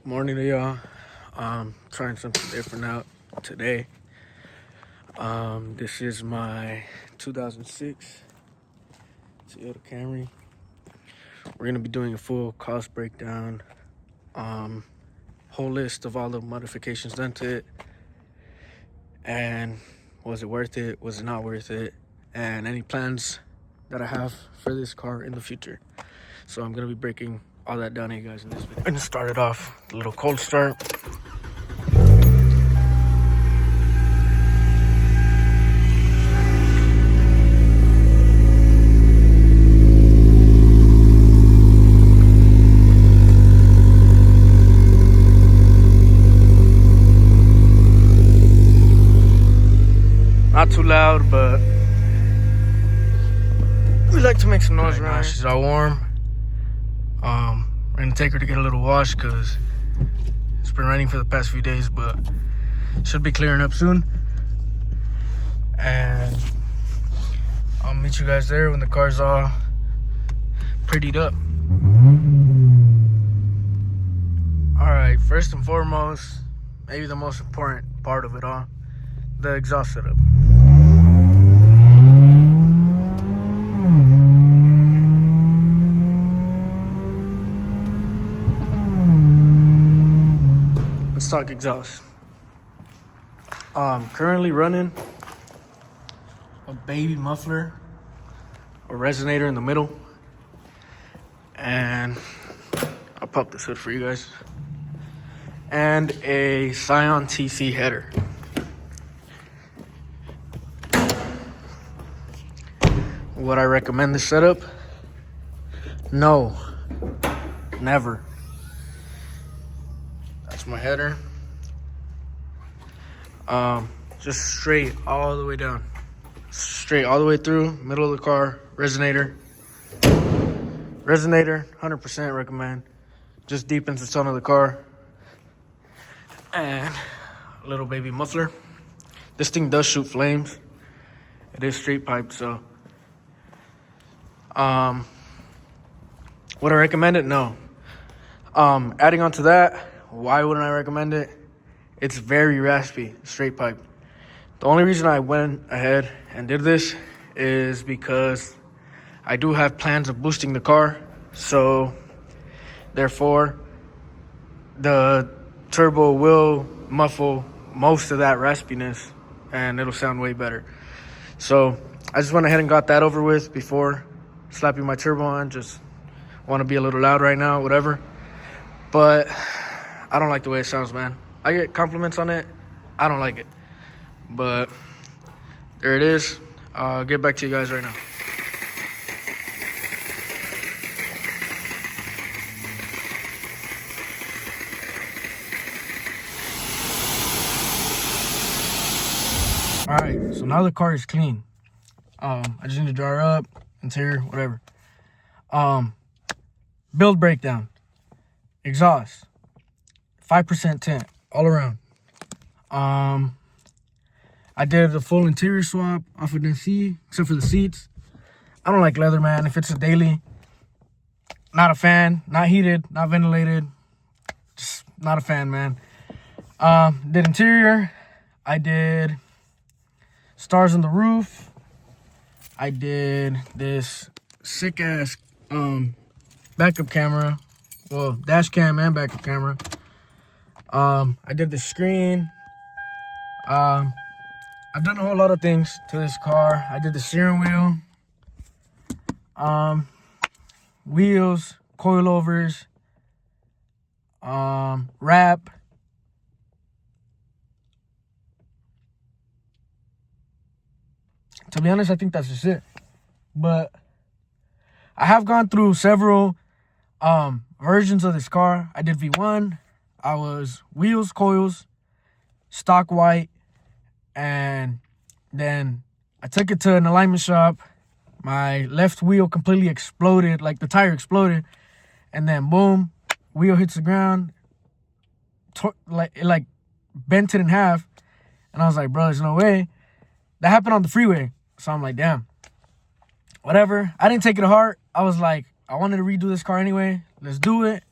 Morning to y'all. Trying something different out today. This is my 2006 Toyota Camry. We're gonna be doing a full cost breakdown, whole list of all the modifications done to it, and was it worth it? Was it not worth it? And any plans that I have for this car in the future. So I'm gonna be breaking all that down to you guys in this video. I'm gonna start it off with a little cold start. Not too loud, but we like to make some noise around. She's all warm. We're gonna take her to get a little wash because it's been raining for the past few days, but should be clearing up soon. And I'll meet you guys there when the car's all prettied up. All right, first and foremost, maybe the most important part of it all, the exhaust setup. Let's talk exhaust. Currently running a baby muffler, a resonator in the middle, and I'll pop this hood for you guys, and a Scion TC header. Would I recommend this setup? No, never. That's my header. Just straight all the way down. Straight all the way through, middle of the car, resonator. Resonator, 100% recommend. Just deepens the tone of the car. And a little baby muffler. This thing does shoot flames. It is straight pipe, so. Would I recommend it? No. Adding on to that, why wouldn't I recommend it? It's very raspy, straight pipe. The only reason I went ahead and did this is because I do have plans of boosting the car. So, therefore, the turbo will muffle most of that raspiness and it'll sound way better. So, I just went ahead and got that over with before slapping my turbo on. Just want to be a little loud right now, whatever. But I don't like the way it sounds, man. I get compliments on it. I don't like it. But there it is. I'll get back to you guys right now. All right, so now the car is clean. I just need to dry her up, interior, whatever. Build breakdown. Exhaust. 5% tint all around. I did the full interior swap off of the seat, except for the seats. I don't like leather, man. If it's a daily, not a fan. Not heated, not ventilated. Just not a fan, man. Did interior. I did stars on the roof. I did this sick ass backup camera. Well, dash cam and backup camera. I did the screen. I've done a whole lot of things to this car. I did the steering wheel. Wheels, coilovers, wrap. To be honest, I think that's just it. But I have gone through several versions of this car. I did V1. I was wheels, coils, stock white, and then I took it to an alignment shop. My left wheel completely exploded, like the tire exploded, and then boom, wheel hits the ground, it bent it in half, and I was like, bro, there's no way. That happened on the freeway, so I'm like, damn. Whatever. I didn't take it to heart. I was like, I wanted to redo this car anyway. Let's do it.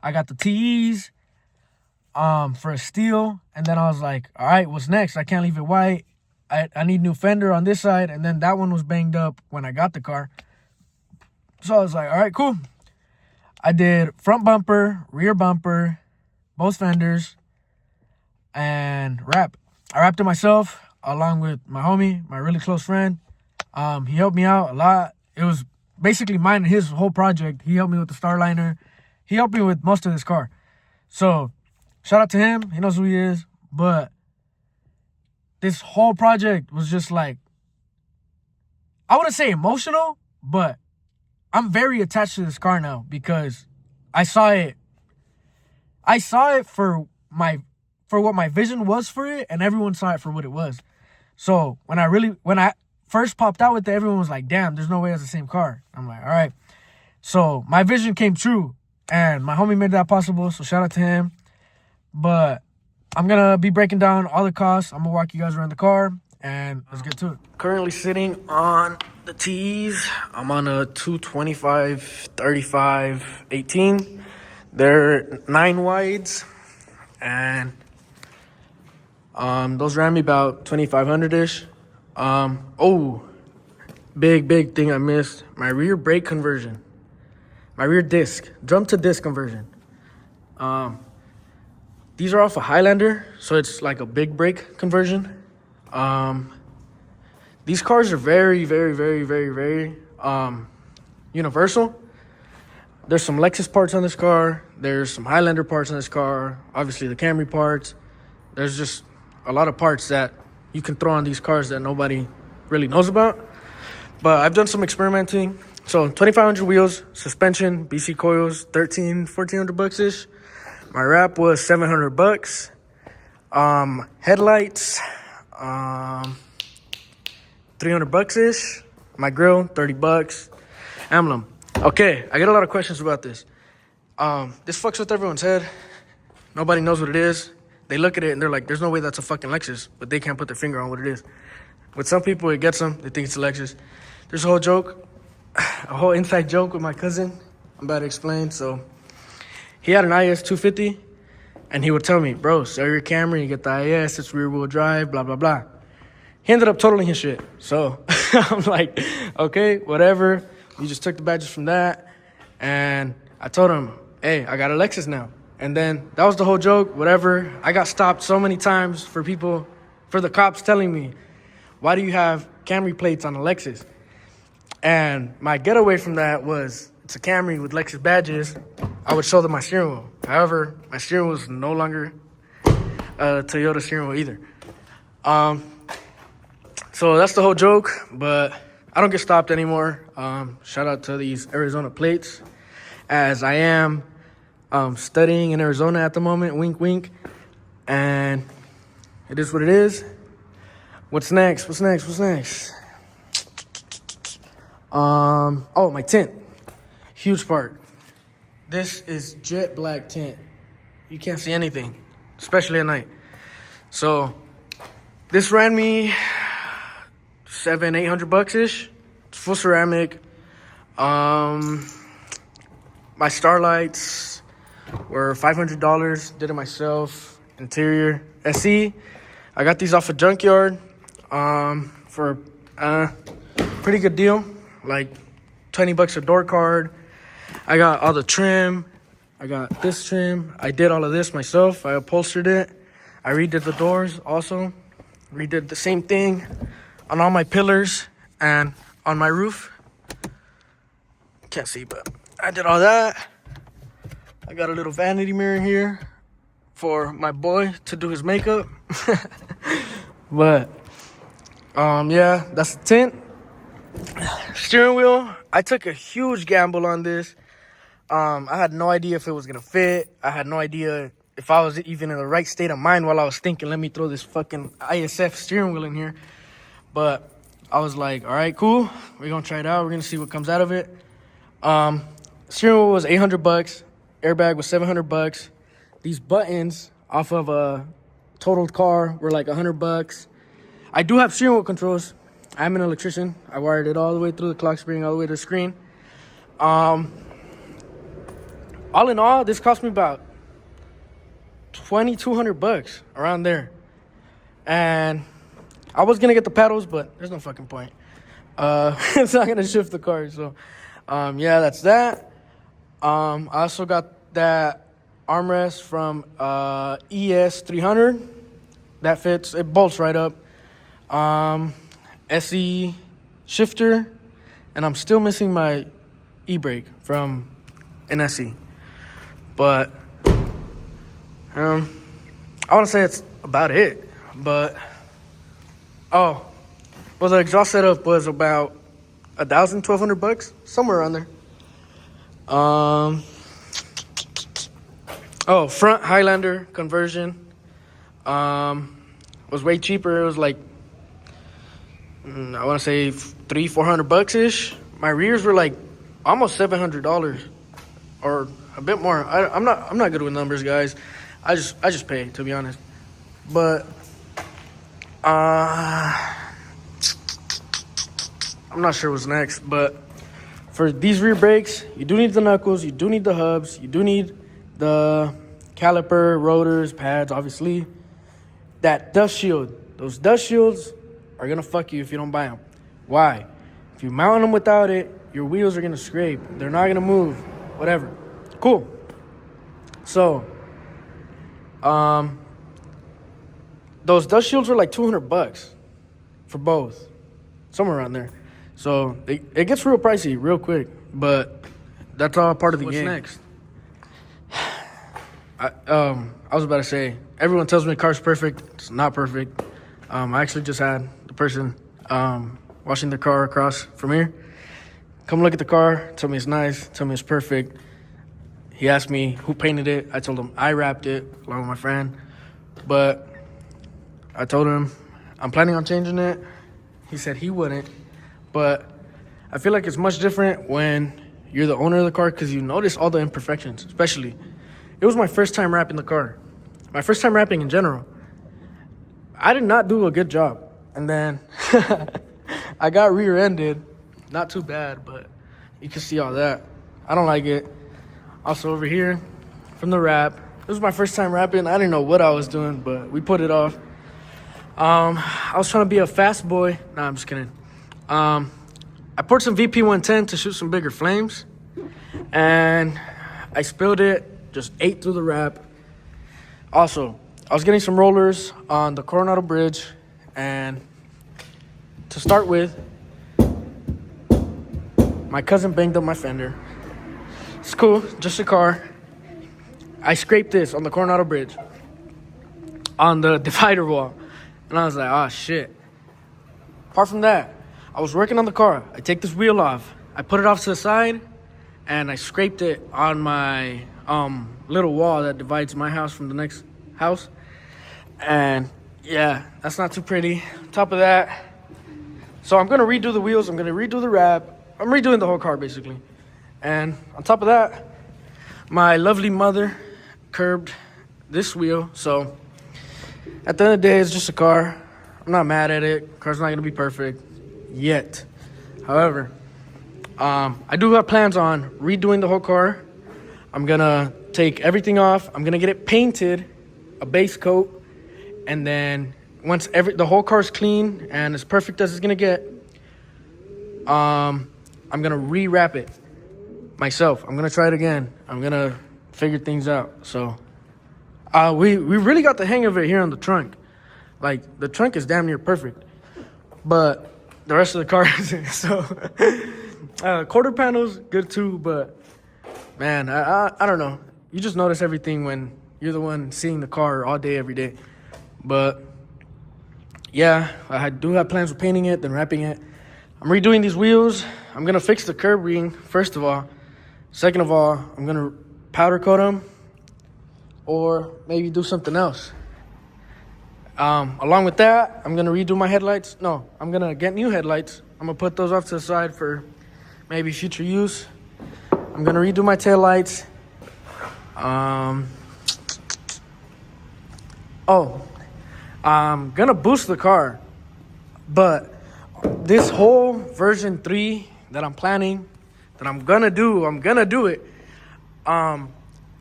I got the TEs. for a steal. And then I was like, all right, what's next? I can't leave it white. I need new fender on this side. And then that one was banged up when I got the car. So I was like, all right, cool. I did front bumper, rear bumper, both fenders, and wrap. I wrapped it myself along with my homie, my really close friend. He helped me out a lot. It was basically mine and his whole project. He helped me with the Starliner. He helped me with most of this car. So shout out to him. He knows who he is. But this whole project was just like, I wouldn't say emotional, but I'm very attached to this car now because I saw it for what my vision was for it, and everyone saw it for what it was. So when I first popped out with it, everyone was like, damn, there's no way it's the same car. I'm like, all right. So my vision came true, and my homie made that possible, so shout out to him. But I'm going to be breaking down all the costs. I'm going to walk you guys around the car, and let's get to it. Currently sitting on the T's. I'm on a 225, 35, 18. They're 9 wides, and those ran me about 2,500-ish. Big thing I missed. My rear brake conversion. My rear disc. Drum to disc conversion. These are off a Highlander, so it's like a big brake conversion. These cars are very universal. There's some Lexus parts on this car. There's some Highlander parts on this car. Obviously the Camry parts. There's just a lot of parts that you can throw on these cars that nobody really knows about. But I've done some experimenting. So 2,500 wheels, suspension, BC coils, $1,400 ish. My wrap was $700. Headlights, $300 ish. My grill, $30. Emblem. Okay, I get a lot of questions about this. This fucks with everyone's head. Nobody knows what it is. They look at it and they're like, there's no way that's a fucking Lexus, but they can't put their finger on what it is. With some people, it gets them. They think it's a Lexus. There's a whole joke, a whole inside joke with my cousin I'm about to explain. So he had an IS 250, and he would tell me, bro, sell your Camry and get the IS. It's rear-wheel drive, blah, blah, blah. He ended up totaling his shit. So I'm like, okay, whatever. We just took the badges from that, and I told him, hey, I got a Lexus now. And then that was the whole joke, whatever. I got stopped so many times for the cops telling me, why do you have Camry plates on a Lexus? And my getaway from that was, it's a Camry with Lexus badges. I would show them my steering wheel. However, my steering wheel is no longer a Toyota steering wheel either. So that's the whole joke, but I don't get stopped anymore. Shout out to these Arizona plates, as I am studying in Arizona at the moment, wink, wink. And it is what it is. What's next? My tint. Huge part. This is jet black tint. You can't see anything, especially at night. So this ran me $700-800 ish. It's full ceramic. My starlights were $500. Did it myself. Interior SE. I got these off a junkyard for a pretty good deal, like $20 a door card. I got all the trim. I got this trim. I did all of this myself. I upholstered it. I redid the doors also. Redid the same thing on all my pillars and on my roof. Can't see, but I did all that. I got a little vanity mirror here for my boy to do his makeup. But yeah, that's the tint. Steering wheel, I took a huge gamble on this. I had no idea if it was gonna fit. I had no idea if I was even in the right state of mind while I was thinking, let me throw this fucking ISF steering wheel in here. But I was like, all right, cool. We're gonna try it out. We're gonna see what comes out of it. Steering wheel was $800. Airbag was $700. These buttons off of a totaled car were like $100. I do have steering wheel controls. I'm an electrician. I wired it all the way through the clock spring, all the way to the screen. All in all, this cost me about $2,200 around there. And I was gonna get the pedals, but there's no fucking point. It's not gonna shift the car. So yeah, that's that. I also got that armrest from ES300. That fits. It bolts right up. SE shifter, and I'm still missing my e-brake from an SE. But I want to say it's about it. But well, the exhaust setup was about $1,200, somewhere around there. Front Highlander conversion was way cheaper. It was like I want to say $300-400 ish. My rears were like almost $700 or a bit more. I'm not good with numbers, guys. I just pay, to be honest. But I'm not sure what's next. But for these rear brakes, you do need the knuckles, you do need the hubs, you do need the caliper, rotors, pads, obviously. That dust shield. Those dust shields are gonna fuck you if you don't buy them. Why? If you mount them without it, your wheels are gonna scrape. They're not gonna move. Whatever. Cool. So, those dust shields are like $200 for both, somewhere around there. So it gets real pricey real quick, but that's all part of the game. What's next? I was about to say, everyone tells me the car's perfect. It's not perfect. I actually just had the person washing their car across from here come look at the car, tell me it's nice, tell me it's perfect. He asked me who painted it. I told him I wrapped it along with my friend. But I told him I'm planning on changing it. He said he wouldn't. But I feel like it's much different when you're the owner of the car because you notice all the imperfections, especially. It was my first time wrapping the car. My first time wrapping in general. I did not do a good job. And then I got rear-ended. Not too bad, but you can see all that. I don't like it. Also over here, from the wrap. This was my first time wrapping. I didn't know what I was doing, but we put it off. I was trying to be a fast boy. Nah, I'm just kidding. I poured some VP 110 to shoot some bigger flames. And I spilled it, just ate through the wrap. Also, I was getting some rollers on the Coronado Bridge. And to start with, my cousin banged up my fender. It's cool, just a car. I scraped this on the Coronado Bridge on the divider wall. And I was like, oh, shit. Apart from that, I was working on the car. I take this wheel off. I put it off to the side, and I scraped it on my little wall that divides my house from the next house. And, yeah, that's not too pretty. On top of that, so I'm going to redo the wheels. I'm going to redo the wrap. I'm redoing the whole car, basically. And on top of that, my lovely mother curbed this wheel. So at the end of the day, it's just a car. I'm not mad at it. Car's not going to be perfect yet. However, I do have plans on redoing the whole car. I'm going to take everything off. I'm going to get it painted, a base coat. And then once the whole car's clean and as perfect as it's going to get, I'm going to re-wrap it myself. I'm going to try it again. I'm going to figure things out. So we really got the hang of it here on the trunk. Like, the trunk is damn near perfect. But the rest of the car isn't. So quarter panels, good too. But, man, I don't know. You just notice everything when you're the one seeing the car all day, every day. But, yeah, I do have plans for painting it, then wrapping it. I'm redoing these wheels. I'm going to fix the curb ring, first of all. Second of all, I'm going to powder coat them or maybe do something else. Along with that, I'm going to redo my headlights. No, I'm going to get new headlights. I'm going to put those off to the side for maybe future use. I'm going to redo my taillights. I'm going to boost the car. But this whole version 3 that I'm planning, that I'm going to do it,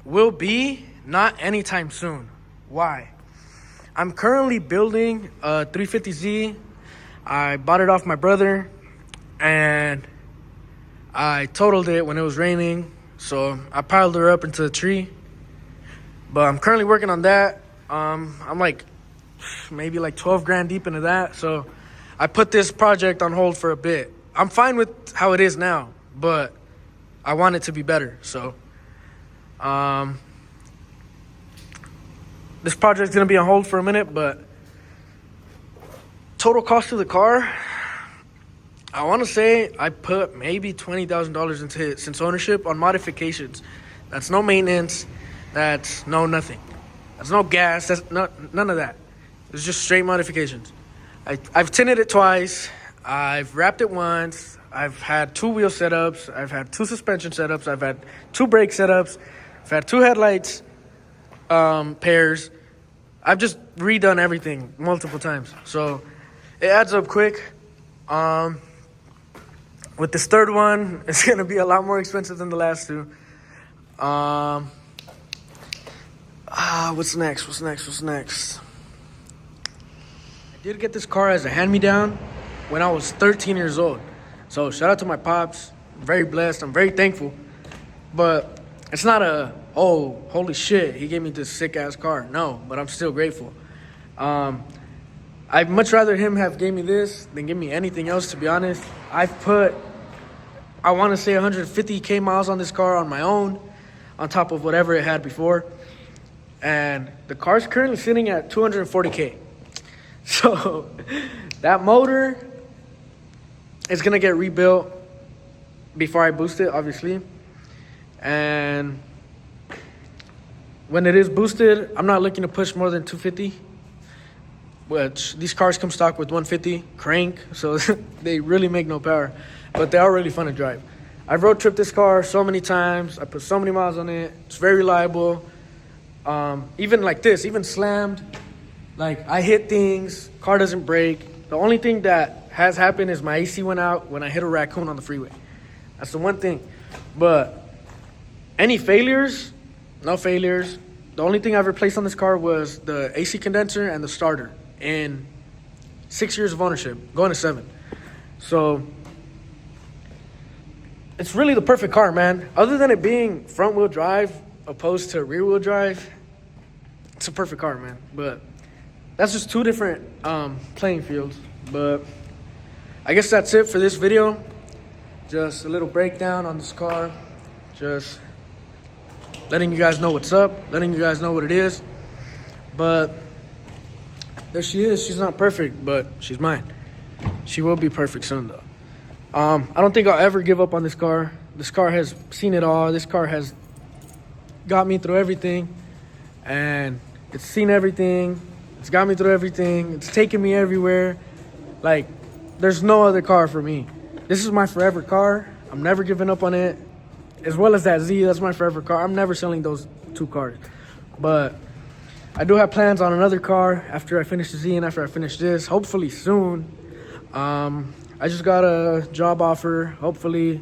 will be not anytime soon. Why? I'm currently building a 350Z. I bought it off my brother, and I totaled it when it was raining, so I piled her up into a tree. But I'm currently working on that. I'm like maybe like 12 grand deep into that, so I put this project on hold for a bit. I'm fine with how it is now, but I want it to be better. So this project's gonna be on hold for a minute, but total cost of the car, I want to say I put maybe $20,000 into it since ownership on modifications. That's no maintenance. That's no nothing. That's no gas. That's none of that. It's just straight modifications. I've tinted it twice. I've wrapped it once. I've had 2 wheel setups. I've had 2 suspension setups. I've had 2 brake setups. I've had 2 headlights pairs. I've just redone everything multiple times. So it adds up quick. With this third one, it's going to be a lot more expensive than the last 2. What's next? I did get this car as a hand-me-down when I was 13 years old. So shout out to my pops. I'm very blessed. I'm very thankful. But it's not a, oh, holy shit, he gave me this sick-ass car. No, but I'm still grateful. I'd much rather him have gave me this than give me anything else, to be honest. I've put, I want to say 150K miles on this car on my own, on top of whatever it had before. And the car's currently sitting at 240K. So that motor is going to get rebuilt before I boost it, obviously. And when it is boosted, I'm not looking to push more than 250. Which these cars come stock with 150 crank, so they really make no power, but they are really fun to drive. I've road tripped this car so many times. I put so many miles on it. It's very reliable. Even like this, even slammed, like I hit things, car doesn't break. The only thing that has happened is my AC went out when I hit a raccoon on the freeway. That's the one thing. But any failures? No failures. The only thing I've replaced on this car was the AC condenser and the starter in 6 years of ownership, going to 7. So it's really the perfect car, man. Other than it being front wheel drive opposed to rear wheel drive, it's a perfect car, man. But that's just 2 different playing fields. But I guess that's it for this video. Just a little breakdown on this car. Just letting you guys know what's up, letting you guys know what it is. But there she is. She's not perfect, but she's mine. She will be perfect soon, though. I don't think I'll ever give up on this car. This car has seen it all. This car has got me through everything. And it's seen everything. It's got me through everything. It's taken me everywhere. Like, there's no other car for me. This is my forever car. I'm never giving up on it. As well as that Z, that's my forever car. I'm never selling those 2 cars. But I do have plans on another car after I finish the Z and after I finish this. Hopefully soon. I just got a job offer. Hopefully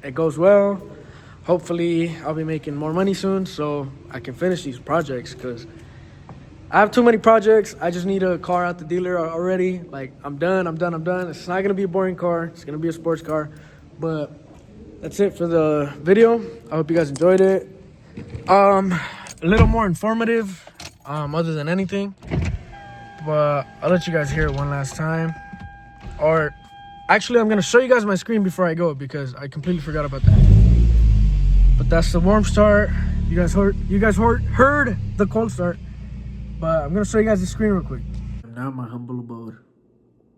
it goes well. Hopefully I'll be making more money soon so I can finish these projects, because I have too many projects. I just need a car out the dealer already. Like, I'm done. It's not going to be a boring car. It's going to be a sports car. But that's it for the video. I hope you guys enjoyed it. A little more informative, other than anything. But I'll let you guys hear it one last time. Or, actually, I'm going to show you guys my screen before I go, because I completely forgot about that. But that's the warm start. You guys heard the cold start. But I'm going to show you guys the screen real quick. I'm now in my humble abode,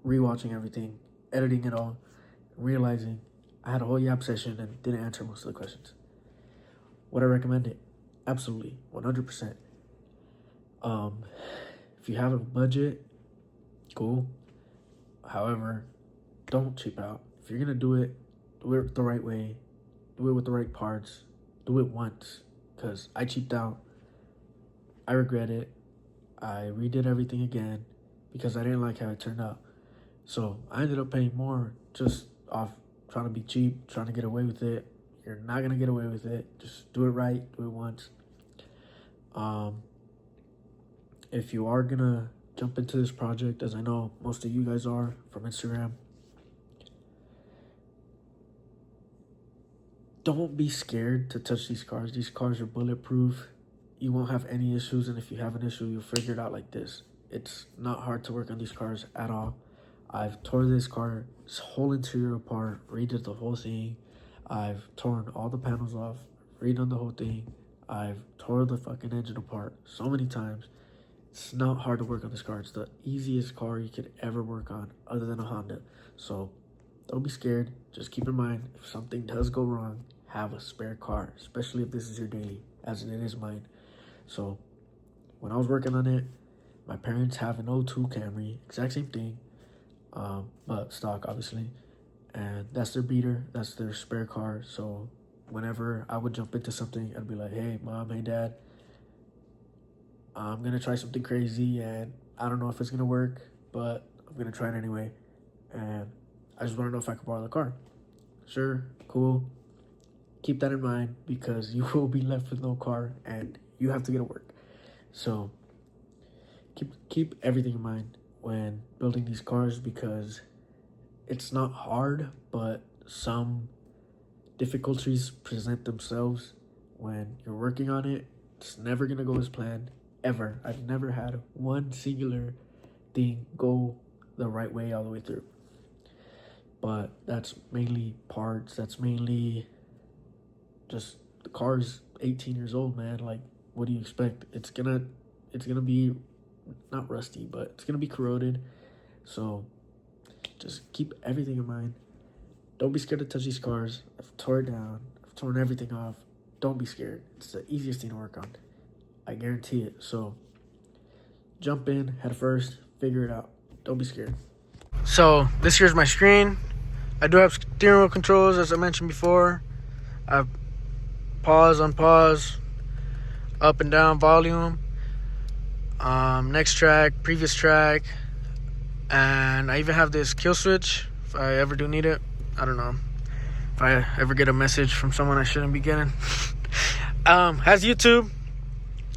rewatching everything, editing it all, realizing I had a whole yap session and didn't answer most of the questions. Would I recommend it? Absolutely, 100%. If you have a budget, cool. However, don't cheap out. If you're gonna do it the right way. Do it with the right parts. Do it once, because I cheaped out. I regret it. I redid everything again because I didn't like how it turned out. So I ended up paying more just off trying to be cheap, trying to get away with it. You're not going to get away with it. Just do it right. Do it once. if you are gonna jump into this project, as I know most of you guys are from Instagram, don't be scared to touch these cars. These cars are bulletproof. You won't have any issues, and if you have an issue, you'll figure it out like this. It's not hard to work on these cars at all. I've torn this car's whole interior apart, redid the whole thing. I've torn all the panels off, redone the whole thing. I've torn the fucking engine apart so many times. It's not hard to work on this car. It's the easiest car you could ever work on other than a Honda. So don't be scared. Just keep in mind, if something does go wrong, have a spare car, especially if this is your daily, as it is mine. So when I was working on it, my parents have an '02 Camry, exact same thing, but stock obviously, and that's their beater, that's their spare car. So whenever I would jump into something, I'd be like, hey mom, hey dad, I'm gonna try something crazy and I don't know if it's gonna work, but I'm gonna try it anyway, and I just want to know if I can borrow the car. Sure, cool. Keep that in mind, because you will be left with no car and you have to get to work. So keep everything in mind when building these cars, because it's not hard, but some difficulties present themselves when you're working on it. It's never gonna go as planned, ever. I've never had one singular thing go the right way all the way through. But that's mainly parts, that's mainly just the car's 18 years old, man. Like, what do you expect? It's gonna be not rusty, but it's gonna be corroded. So just keep everything in mind. Don't be scared to touch these cars. I've torn it down, I've torn everything off. Don't be scared. It's the easiest thing to work on, I guarantee it. So jump in head first, figure it out. Don't be scared. So this here's my screen. I do have steering wheel controls, as I mentioned before. I have pause, unpause, up and down volume, next track, previous track, and I even have this kill switch if I ever do need it. I don't know if I ever get a message from someone I shouldn't be getting. Has YouTube,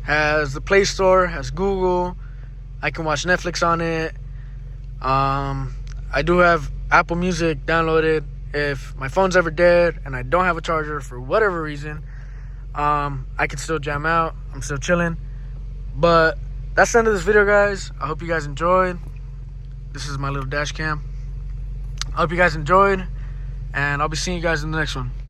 has the Play Store, has Google. I can watch Netflix on it. I do have Apple Music downloaded. If my phone's ever dead and I don't have a charger for whatever reason, I can still jam out. I'm still chilling. But that's the end of this video, guys. I hope you guys enjoyed. This is my little dash cam. I hope you guys enjoyed, and I'll be seeing you guys in the next one.